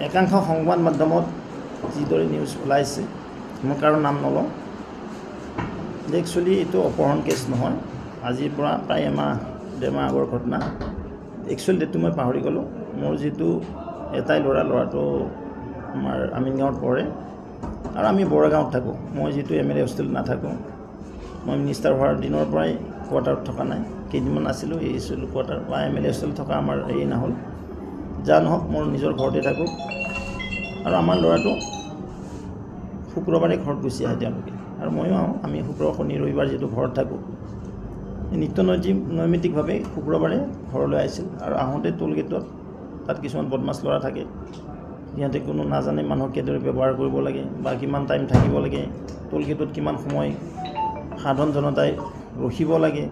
একাংশ সংবাদ মাধ্যমত যিদৰে নিউজ ওলাইছে মই কাৰো নাম নলওঁ যে একচুৱেলি এইটো অপহৰণ কেছ নহয় আজিৰ পৰা প্ৰায় এমাহ ডেৰমাহ আগৰ ঘটনা একচুৱেলি ডেটটো মই পাহৰি গ'লোঁ মোৰ যিটো এটাই ল'ৰাটো আমাৰ আমিনগাঁৱত পঢ়ে আৰু আমি বৰাগাঁৱত থাকোঁ মই যিটো MLA হোষ্টেলত নাথাকোঁ মই মিনিষ্টাৰ হোৱাৰ দিনৰ পৰাই কোৱাৰ্টাৰত থকা নাই কেইদিনমান আছিলোঁ এই কোৱাৰ্টাৰ বা MLA হোষ্টেলত থকা আমাৰ এই নহ'ল যা নহওক মোৰ নিজৰ ঘৰতে থাকোঁ আৰু আমাৰ ল'ৰাটো শুক্ৰবাৰে ঘৰত গুচি আহে তেওঁলোকে আৰু ময়ো আহোঁ আমি শুক্ৰ শনি ৰবিবাৰ যিটো ঘৰত থাকোঁ নৈমিত্তিকভাৱে শুক্ৰবাৰে ঘৰলৈ আহিছিল আৰু আহোঁতে টোলগেটত তাত কিছুমান বদমাছ ল'ৰা থাকে সিহঁতে কোনো নাজানে মানুহক কেনেদৰে ব্যৱহাৰ কৰিব লাগে বা কিমান টাইম থাকিব লাগে টোলগেটত কিমান সময় সাধাৰণ জনতাই ৰখিব লাগে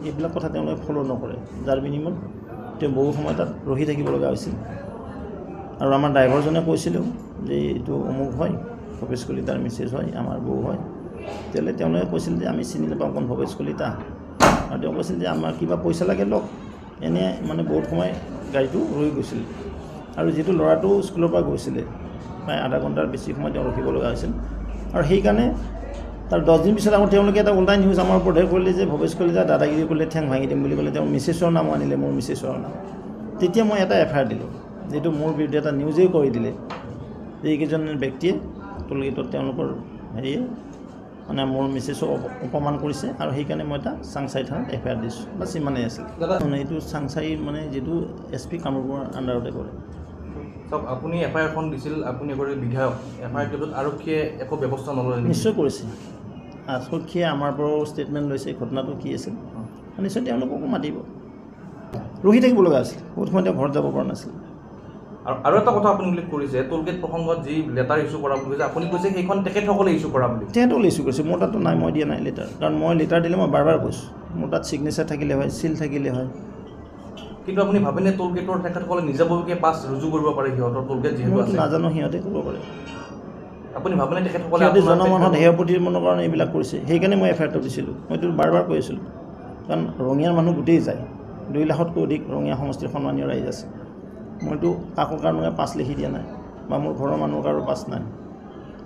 এইবিলাক কথা তেওঁলোকে ফ'ল' নকৰে যাৰ বিনিময়ত তেওঁ বহু সময় তাত ৰখি থাকিব লগা হৈছিল আৰু আমাৰ ড্ৰাইভাৰজনে কৈছিলোঁ যে এইটো অমুক হয় ভৱেশ কলিতাৰ মেছেজ হয় আমাৰ বৌ হয় তেতিয়াহ'লে তেওঁলোকে কৈছিল যে আমি চিনি নাপাওঁ কোন ভৱেশ কলিতা আৰু তেওঁ কৈছিল যে আমাৰ কিবা পইচা লাগে লওক এনে মানে বহুত সময় গাড়ীটো ৰৈ গৈছিল আৰু যিটো ল'ৰাটো স্কুলৰ পৰা গৈছিলে প্ৰায় আধা ঘণ্টাৰ বেছি সময় তেওঁ ৰখিব লগা হৈছিল আৰু সেইকাৰণে তাৰ 10 দিন পিছত আকৌ তেওঁলোকে এটা ওল্টাই নিউজ আমাৰ ওপৰত কৰিলে যে ভৱেশ কলিতা দাদাগিৰি কৰিলে ঠেং ভাঙি দিম বুলি ক'লে তেওঁ মিছেছৰ নামো আনিলে মোৰ মিছেছৰ নাম তেতিয়া মই এটা FIR দিলোঁ যিটো মোৰ বিৰুদ্ধে এটা নিউজেই কৰি দিলে যে এইকেইজন ব্যক্তিয়ে টোলগেটত তেওঁলোকৰ হেৰিয়ে মানে মোৰ মিছেছক অপমান কৰিছে আৰু সেইকাৰণে মই এটা চাংচাই থানাত FIR দিছোঁ বাছ ইমানেই আছিল মানে এইটো চাংচাই মানে যিটো SP কামৰূপৰ আণ্ডাৰতে কৰে চাওক আপুনি FIR খন দিছিল আপুনি এগৰাকী বিধায়ক FIR দিলত আৰক্ষীয়ে একো ব্যৱস্থা নল'লে নিশ্চয় কৰিছে আৰক্ষীয়ে আমাৰ পৰাও ষ্টেটমেণ্ট লৈছে ঘটনাটো কি আছিল নিশ্চয় তেওঁলোককো মাতিব ৰখি থাকিব লগা আছিল বহুত সময় তেওঁ ঘৰত যাব পৰা নাছিল আৰু এটা কথা আপুনি উল্লেখ কৰিছে টোলগেট প্ৰসংগত যি লেটাৰ ইছ্যু কৰা বুলি কৈছে আপুনি কৈছে সেইখন তেখেতসকলে ইছ্যু কৰা বুলি তেখেতসকলে ইছ্যু কৰিছে মোৰ তাততো নাই মই দিয়া নাই লেটাৰ কাৰণ মই লেটাৰ দিলে মই বাৰ বাৰ কৈছোঁ মোৰ তাত ছিগনেচাৰ থাকিলে হয় চিল থাকিলে হয় কিন্তু আপুনি ভাবেনে টোলগেটৰ তেখেতসকলে নিজাববীয়াকৈ পাছ ৰুজু কৰিব পাৰে সিহঁতৰ টোলগেট যিহেতু আছে নাজানো সিহঁতে কৰিব পাৰে আপুনি ভাবেনে তেখেতসকলে সিহঁতে জনমানত হেয় প্ৰতিপন্নৰ কাৰণে এইবিলাক কৰিছে সেইকাৰণে মই FIRটো দিছিলোঁ মইতো বাৰ বাৰ কৈ আছিলোঁ কাৰণ ৰঙিয়াৰ মানুহ গোটেই যায় 2 লাখতকৈ অধিক ৰঙিয়া সমষ্টিৰ সন্মানীয় ৰাইজ আছে মইতো কাকো কাৰণে পাছ লিখি দিয়া নাই বা মোৰ ঘৰৰ মানুহৰ কাৰো পাছ নাই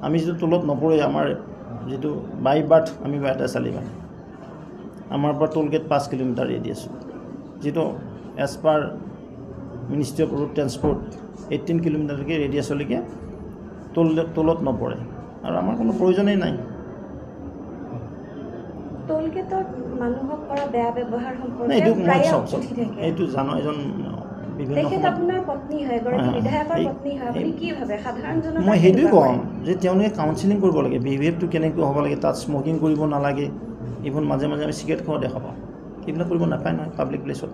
আমি যিটো টোলত নপৰে আমাৰ যিটো বাই বাৰ্থ আমি বাইটাচালি মানে আমাৰ পৰা টোলগেট 5 কিলোমিটাৰ ৰেডিয়াছ যিটো as per ministry of road transport 18 কিলোমিটাৰলৈকে ৰেডিয়াছলৈকে টোলত নপৰে আৰু আমাৰ কোনো প্ৰয়োজনেই নাই টোলগেটত মানুহক কৰা বেয়া ব্যৱহাৰ সম্পৰ্কে এইটো মই চাওক এইটো জানো এজন তেখেত আপোনাৰ পত্নী হয় এগৰাকী বিধায়কৰ পত্নী হয় আপুনি কি ভাবে সাধাৰণ জনতা মই সেইটোৱে কওঁ যে তেওঁলোকে কাউন্সিলিং কৰিব লাগে বিহেভিয়াৰটো কেনেকৈ হ'ব লাগে তাত স্মকিং কৰিব নালাগে ইভন মাজে মাজে আমি চিগাৰেট খোৱা দেখা পাওঁ এইবিলাক কৰিব নাপায় নহয় পাব্লিক প্লেচত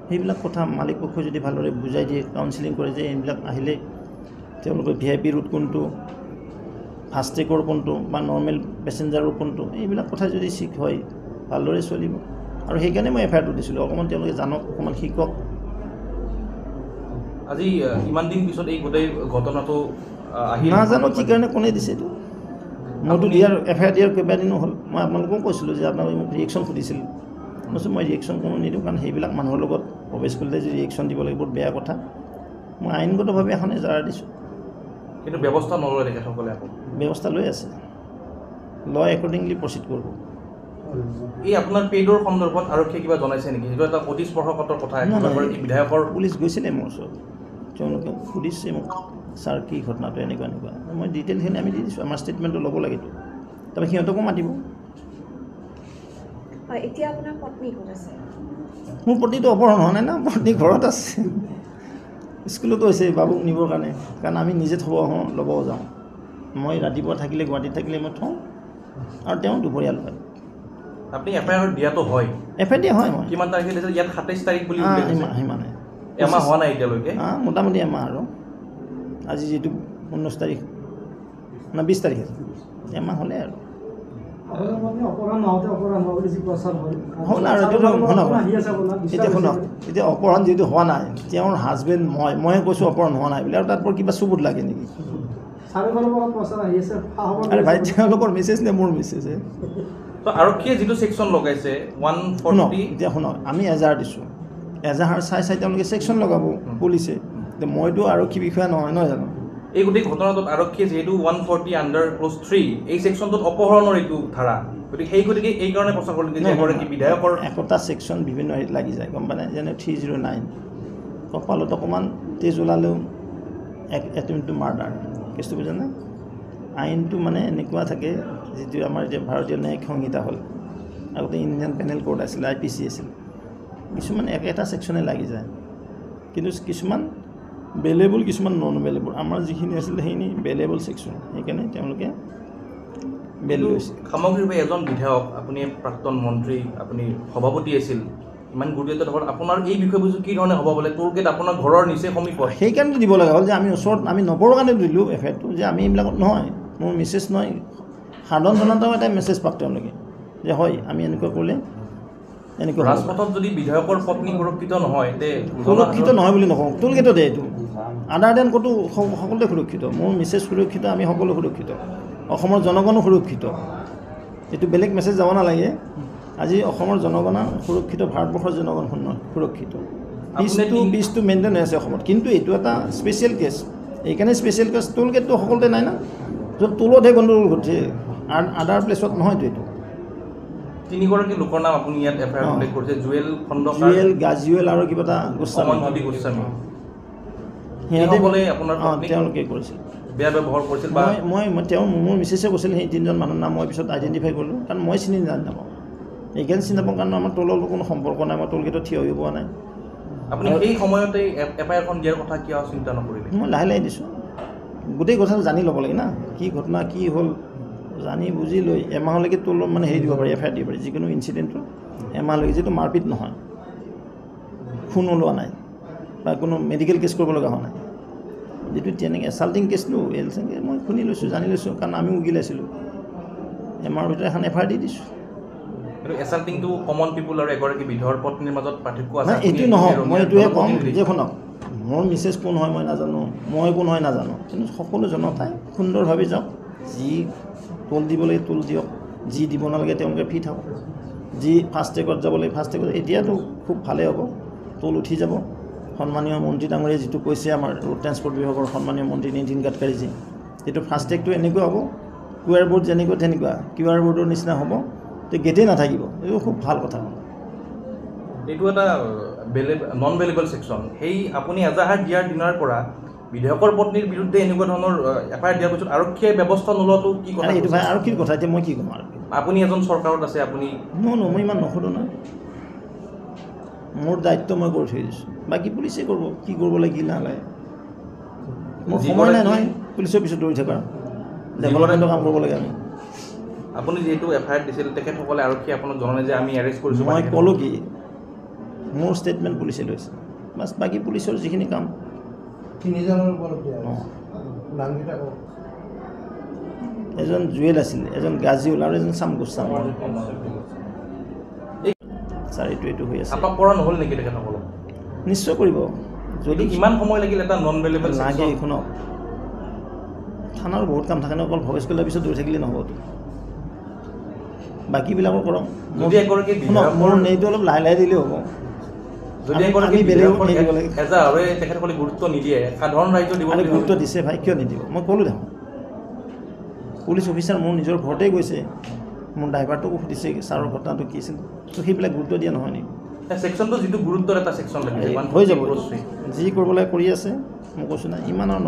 সেইবিলাক কথা মালিক পক্ষই যদি ভালদৰে বুজাই দিয়ে কাউন্সিলিং কৰে যে এইবিলাক আহিলে তেওঁলোকৰ VIP ৰুট কোনটো ফাষ্টেগৰ কোনটো বা নৰ্মেল পেচেঞ্জাৰৰ কোনটো এইবিলাক কথা যদি ঠিক হয় ভালদৰে চলিব আৰু সেইকাৰণে মই FIRটো দিছিলোঁ অকণমান তেওঁলোকে জানক অকণমান শিকক আজি ইমান দিন পিছত এই গোটেই ঘটনাটো আহিল নাজানো কি কাৰণে কোনে দিছে এইটো মইতো দিয়াৰ FIR দিয়াৰ কেইবাদিনো হ'ল মই আপোনালোকেও কৈছিলোঁ যে আপোনালোকে মোক ৰিয়েকশ্যন সুধিছিল কৈছোঁ মই ৰিয়েকশ্যন কোনো নিদিওঁ কাৰণ সেইবিলাক মানুহৰ লগত প্ৰৱেশ কৰিলে যদি ৰিয়েকশ্যন দিব লাগে বহুত বেয়া কথা মই আইনগতভাৱে এখন এজাহাৰ দিছোঁ কিন্তু ব্যৱস্থা নলয় তেখেতসকলে আকৌ ব্যৱস্থা লৈ আছে ল একৰ্ডিংলি প্ৰচিড কৰিব এই আপোনাৰ পেইডৰ সন্দৰ্ভত আৰক্ষীয়ে কিবা জনাইছে নেকি সেইটো এটা অতি স্পৰ্শকাতৰ কথা এগৰাকী বিধায়কৰ পুলিচ গৈছিলে মোৰ ওচৰত তেওঁলোকে সুধিছে মোক ছাৰ কি ঘটনাটো এনেকুৱা মই ডিটেইলখিনি আমি দি দিছোঁ আমাৰ ষ্টেটমেণ্টটো ল'ব লাগেতো তাৰপৰা সিহঁতকো মাতিব এতিয়া আপোনাৰ পত্নী ক'ত আছে মোৰ পত্নীটো অপহৰণ হোৱা নাই না পত্নী ঘৰত আছে স্কুলতো হৈছে বাবুক নিবৰ কাৰণে কাৰণ আমি নিজে থ'ব আহোঁ ল'ব যাওঁ মই ৰাতিপুৱা থাকিলে গুৱাহাটীত থাকিলে মই থওঁ আৰু তেওঁ দুপৰীয়া লয় আপুনি FIR দিয়াটো হয় FIR দিয়া হয় মই কিমান তাৰিখে দিছে ইয়াত 27 তাৰিখ বুলি সিমানে এমাহ হোৱা নাই এতিয়ালৈকে মোটামুটি এমাহ আৰু আজি যিটো 19 তাৰিখ না 20 তাৰিখ এমাহ হ'লে আৰু এতিয়া অপহৰণ যিহেতু হোৱা নাই তেওঁৰ হাজবেণ্ড ময়ে কৈছোঁ অপহৰণ হোৱা নাই বুলি আৰু তাত পৰা কিবা চুবুট লাগে নেকি আৰে ভাই তেওঁলোকৰ মেছেজ নে মোৰ মেছেজে আৰক্ষীয়ে যিটো ছেকশ্যন লগাইছে 140 এতিয়া শুনক আমি এজাহাৰ দিছোঁ এজাহাৰ চাই তেওঁলোকে ছেকশ্যন লগাব পুলিচে মইতো আৰক্ষী বিষয়া নহয় নহয় জানো এই গোটেই ঘটনাটোত আৰক্ষীয়ে যিহেতু 140 আণ্ডাৰ ক্লজ 3 এই ছেকশ্যনটোত অপহৰণৰ এইটো ধাৰা গতিকে এই কাৰণে প্ৰচাৰ কৰিলে যে এগৰাকী বিধায়কৰ একোটা ছেকশ্যন বিভিন্ন হেৰিত লাগি যায় গম পায় যেনে 309 কপালত অকণমান তেজ ওলালেও এটেম্পট মাৰ্ডাৰ কেছটো বুজানে আইনটো মানে এনেকুৱা থাকে যিটো আমাৰ এতিয়া ভাৰতীয় ন্যায়িক সংহিতা হ'ল আগতে ইণ্ডিয়ান পেনেল কোড আছিল IPC আছিল কিছুমান এটা ছেকশ্যনে লাগি যায় কিন্তু কিছুমান বেলেবল কিছুমান নন বেলেবল আমাৰ যিখিনি আছিল সেইখিনি বেলেবল ছেকশ্যন সেইকাৰণে তেওঁলোকে বেল লৈছে সামগ্ৰিকভাৱে এজন বিধায়ক আপুনি প্ৰাক্তন মন্ত্ৰী আপুনি সভাপতি আছিল ইমান গুৰুত্ব ধৰক আপোনাৰ এই বিষয়বস্তু কি ধৰণে হ'ব বোলে টোলগেট আপোনাৰ ঘৰৰ নিচে সমীপত সেইকাৰণে দিব লগা হ'ল যে আমি ওচৰত আমি নপৰৰ কাৰণে দিলোঁ এফআইআৰটো যে আমি এইবিলাকত নহয় মোৰ মেছেজ নহয় সাধাৰণ জনতাও এটা মেছেজ পাওক তেওঁলোকে যে হয় আমি এনেকুৱা কৰিলে এনেকুৱা ৰাজপথত যদি বিধায়কৰ পত্নী সুৰক্ষিত নহয় তে সুৰক্ষিত নহয় বুলি নকওঁ টোলগেটতে এইটো আদাৰ দেন ক'তো সকলোতে সুৰক্ষিত মোৰ মেছেজ সুৰক্ষিত আমি সকলো সুৰক্ষিত অসমৰ জনগণো সুৰক্ষিত এইটো বেলেগ মেছেজ যাব নালাগে আজি অসমৰ জনগণ সুৰক্ষিত ভাৰতবৰ্ষৰ জনগণ সুৰক্ষিত পিচটো মেইনটেইন হৈ আছে অসমত কিন্তু এইটো এটা স্পেচিয়েল কেছ এইকাৰণে স্পেচিয়েল কেছ টোলগেটটো সকলোতে নাই না য'ত টোলতহে গণ্ডগোল ঘটিছে আদাৰ প্লেচত নহয়তো এইটো তিনিগৰাকী লোকৰ নাম আপুনি ইয়াত এফআইআৰ উল্লেখ কৰিছে জুৱেল খণ্ডকাৰ জুৱেল গাজুৱেল আৰু কিবা এটা গোস্বামী সিহঁতে বোলে আপোনাৰ তেওঁলোকে কৰিছিল বেয়া ব্যৱহাৰ কৰিছিল বা মই তেওঁ মোৰ মিছেছে কৈছিল সেই তিনিজন মানুহৰ নাম মই পিছত আইডেণ্টিফাই কৰিলোঁ কাৰণ মই চিনি নাপাওঁ এইকাৰণে চিনি নাপাওঁ কাৰণ আমাৰ টোলৰ কোনো সম্পৰ্ক নাই মই টোলগেটত থিয় হৈ পোৱা নাই আপুনি সেই সময়তে এফআইআৰখন দিয়াৰ কথা কিয় চিন্তা নকৰিলে মই লাহে লাহে দিছোঁ গোটেই কথাটো জানি ল'ব লাগে না কি ঘটনা কি হ'ল জানি বুজি লৈ এমাহলৈকে টোলৰ মানে হেৰি দিব পাৰি এফআইআৰ দিব পাৰি যিকোনো ইনচিডেণ্টটো এমাহলৈকে যিটো মাৰপিট নহয় খুন ওলোৱা নাই বা কোনো মেডিকেল কেছ কৰিব লগা হোৱা নাই যিটো তেনেকৈ এছাল্টিং কেছনো তেনেকৈ মই শুনি লৈছোঁ জানি লৈছোঁ কাৰণ আমিও উগিলাইছিলোঁ এমাহৰ ভিতৰত এখন এফআইআৰ দি দিছোঁ কিন্তু এছাল্টিংটো কমন পিপুল আৰু এগৰাকী বিধৰ পত্নীৰ মাজত পাৰ্থক্য আছে এইটো নহয় মই এইটোহে ক'ম যে শুনক মোৰ মিছেছ কোন হয় মই নাজানো মই কোন হয় নাজানো কিন্তু সকলো জনতাই সুন্দৰভাৱে যাওক যি টোল দিব লাগে টোল দিয়ক যি দিব নালাগে তেওঁলোকে ফ্ৰী থাকক যি ফাষ্ট ট্ৰেকত যাব লাগে ফাষ্ট ট্ৰেকত এতিয়াতো খুব ভালেই হ'ব টোল উঠি যাব সন্মানীয় মন্ত্ৰী ডাঙৰীয়ে যিটো কৈছে আমাৰ ৰোড ট্ৰেন্সপৰ্ট বিভাগৰ সন্মানীয় মন্ত্ৰী নীতিন গাডকাৰীজী যিটো ফাষ্ট ট্ৰেকটো এনেকুৱা হ'ব QR বৰ্ড যেনেকুৱা তেনেকুৱা QR বৰ্ডৰ নিচিনা হ'ব তো গেটেই নাথাকিব এইটো খুব ভাল কথা এইটো এটা নন বেলেবল ছেকশ্যন সেই আপুনি এজাহাৰ দিয়াৰ দিনাৰ পৰা বিধায়কৰ পত্নীৰ বিৰুদ্ধে এনেকুৱা ধৰণৰ এফআইআৰ দিয়াৰ পিছত আৰক্ষীয়ে ব্যৱস্থা নোলোৱাটো কি কথা এইটো ভাই আৰক্ষীৰ কথা এতিয়া মই কি ক'ম আৰু আপুনি এজন চৰকাৰত আছে আপুনি মই ইমান নকৰোঁ নহয় মোৰ দায়িত্ব মই কৰি থৈ দিছোঁ বাকী পুলিচে কৰিব কি কৰিব লাগে কি নালাগে মোৰ সময় নাই নহয় পুলিচৰ পিছত দৌৰি থকা ডেভেলপমেণ্টৰ কাম কৰিব লাগে আমি আপুনি যিহেতু এফআইআৰ দিছিল তেখেতসকলে আৰক্ষীয়ে আপোনাক জনালে যে আমি এৰেষ্ট কৰিছোঁ মই ক'লোঁ কি মোৰ ষ্টেটমেণ্ট পুলিচে লৈছে বাছ বাকী পুলিচৰ যিখিনি কাম এজন জুৱেল আছিল এজন গাজিউল আৰু এজন চাম গোস্বামী ছাৰ এইটো হৈ আছে আপোনাক কৰা নহ'ল নেকি তেখেতসকলক নিশ্চয় কৰিব যদি ইমান সময় লাগিল এটা নন বেলেবল লাগে এইখনক থানাৰ বহুত কাম থাকে ন অকল ভৱেশ কলাৰ পিছত দৌৰি থাকিলে নহ'বতো বাকীবিলাকৰ কৰক যদি এগৰাকী মোৰ নেইটো অলপ লাহে লাহে দিলেই হ'ব যদি এগৰাকী বেলেগক এজাহাৰে তেখেতসকলে গুৰুত্ব নিদিয়ে সাধাৰণ ৰাইজৰ দিব গুৰুত্ব দিছে ভাই কিয় নিদিব মই ক'লোঁ দেখোন পুলিচ অফিচাৰ মোৰ নিজৰ ঘৰতে গৈছে মোৰ ড্ৰাইভাৰটোকো সুধিছে ছাৰৰ ঘটনাটো কি আছিল তো সেইবিলাক গুৰুত্ব দিয়া নহয় নেকি ছেকশ্যনটো যিটো গুৰুত্বৰ এটা ছেকশ্যন লাগে হৈ যাব যি কৰিব লাগে কৰি আছে মই কৈছোঁ না ইমানৰ